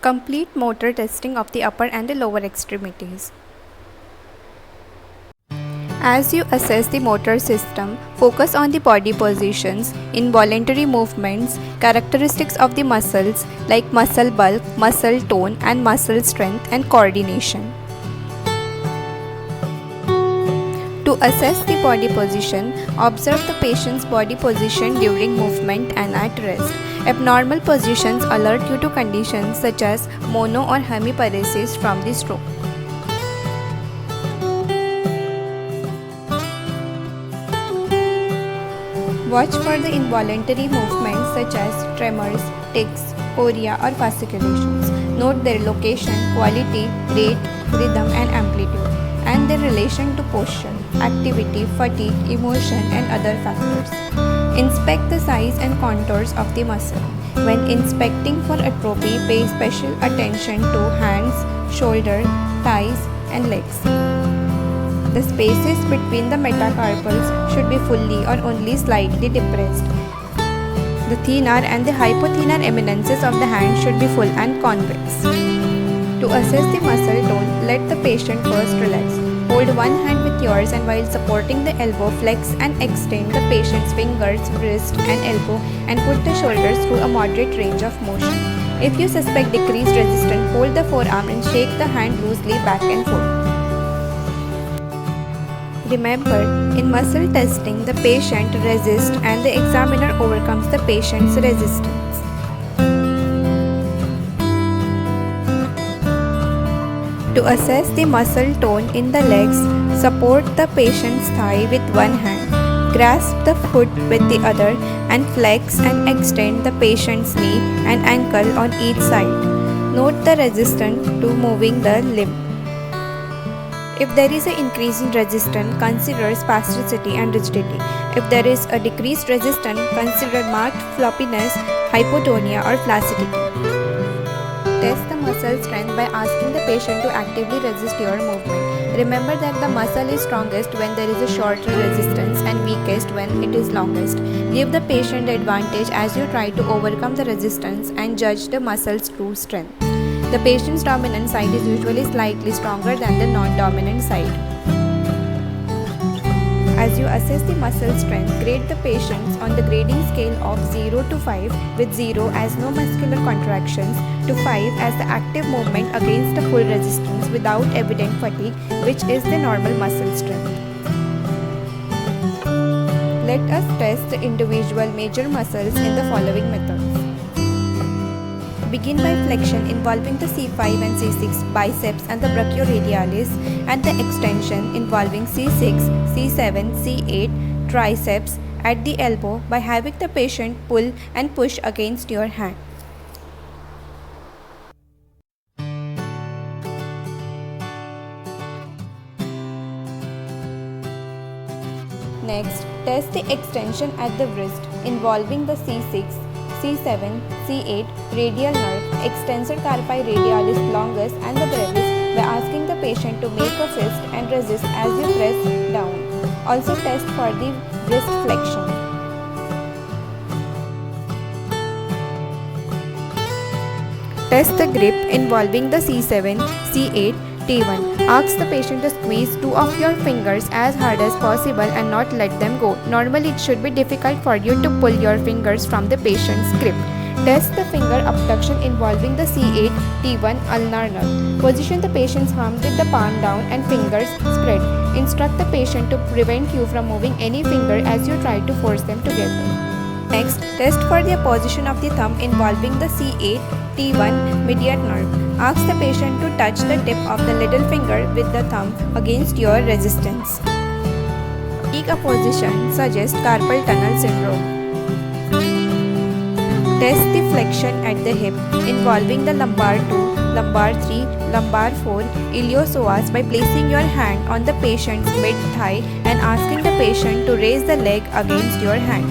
Complete motor testing of the upper and the lower extremities. As you assess the motor system, focus on the body positions, involuntary movements, characteristics of the muscles like muscle bulk, muscle tone, and muscle strength and coordination. To assess the body position, observe the patient's body position during movement and at rest. Abnormal positions alert you to conditions such as mono or hemiparesis from the stroke. Watch for the involuntary movements such as tremors, tics, chorea or fasciculations. Note their location, quality, rate, rhythm and amplitude, and their relation to posture, activity, fatigue, emotion and other factors. Inspect the size and contours of the muscle. When inspecting for atrophy, pay special attention to hands, shoulder, thighs and legs. The spaces between the metacarpals should be fully or only slightly depressed. The thenar and the hypothenar eminences of the hand should be full and convex. To assess the muscle tone, let the patient first relax. Hold one hand with yours and while supporting the elbow, flex and extend the patient's fingers, wrist and elbow and put the shoulders through a moderate range of motion. If you suspect decreased resistance, hold the forearm and shake the hand loosely back and forth. Remember, in muscle testing, the patient resists and the examiner overcomes the patient's resistance. To assess the muscle tone in the legs, support the patient's thigh with one hand, grasp the foot with the other, and flex and extend the patient's knee and ankle on each side. Note the resistance to moving the limb. If there is an increase in resistance, consider spasticity and rigidity. If there is a decreased resistance, consider marked floppiness, hypotonia or flaccidity. Test the muscle strength by asking the patient to actively resist your movement. Remember that the muscle is strongest when there is a shorter resistance and weakest when it is longest. Give the patient the advantage as you try to overcome the resistance and judge the muscle's true strength. The patient's dominant side is usually slightly stronger than the non-dominant side. As you assess the muscle strength, grade the patients on the grading scale of 0 to 5, with 0 as no muscular contractions, to 5 as the active movement against the full resistance without evident fatigue, which is the normal muscle strength. Let us test the individual major muscles in the following methods. Begin by flexion involving the C5 and C6 biceps and the brachioradialis, and the extension involving C6, C7, C8 triceps at the elbow by having the patient pull and push against your hand. Next, test the extension at the wrist involving the C6, C7, C8 radial nerve, extensor carpi radialis longus and the brevis by asking the patient to make a fist and resist as you press down. Also test for the wrist flexion. Test the grip involving the C7, C8, T1. Ask the patient to squeeze two of your fingers as hard as possible and not let them go. Normally, it should be difficult for you to pull your fingers from the patient's grip. Test the finger abduction involving the C8, T1 ulnar nerve. Position the patient's palm with the palm down and fingers spread. Instruct the patient to prevent you from moving any finger as you try to force them together. Next, test for the position of the thumb involving the C8, T1 medial nerve. Ask the patient to touch the tip of the little finger with the thumb against your resistance. Weak position suggests carpal tunnel syndrome. Test the flexion at the hip involving the lumbar 2, lumbar 3, lumbar 4 iliopsoas by placing your hand on the patient's mid-thigh and asking the patient to raise the leg against your hand.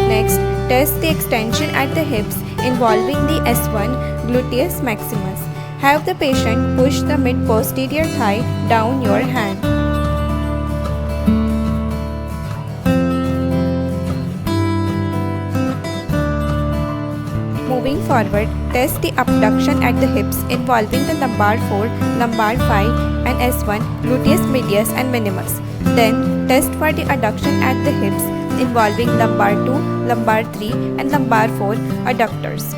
Next, test the extension at the hips involving the S1 gluteus maximus. Have the patient push the mid-posterior thigh down your hand. Moving forward, test the abduction at the hips involving the lumbar 4, lumbar 5 and S1, gluteus medius and minimus. Then test for the adduction at the hips involving lumbar 2, lumbar 3 and lumbar 4 adductors.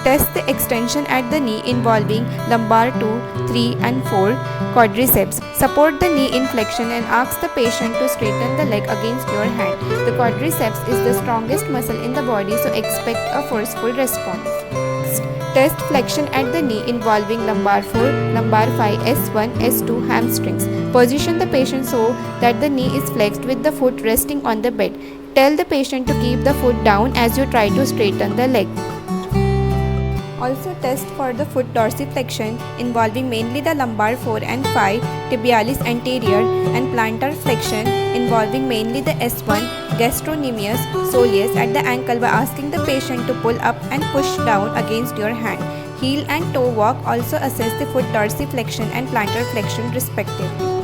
Test the extension at the knee involving lumbar 2, 3 and 4 quadriceps. Support the knee in flexion and ask the patient to straighten the leg against your hand. The quadriceps is the strongest muscle in the body, so expect a forceful response. Test flexion at the knee involving lumbar 4, lumbar 5, S1, S2 hamstrings. Position the patient so that the knee is flexed with the foot resting on the bed. Tell the patient to keep the foot down as you try to straighten the leg. Also test for the foot dorsiflexion involving mainly the lumbar 4 and 5, tibialis anterior and plantar flexion involving mainly the S1, gastrocnemius soleus at the ankle by asking the patient to pull up and push down against your hand. Heel and toe walk also assess the foot dorsiflexion and plantar flexion respectively.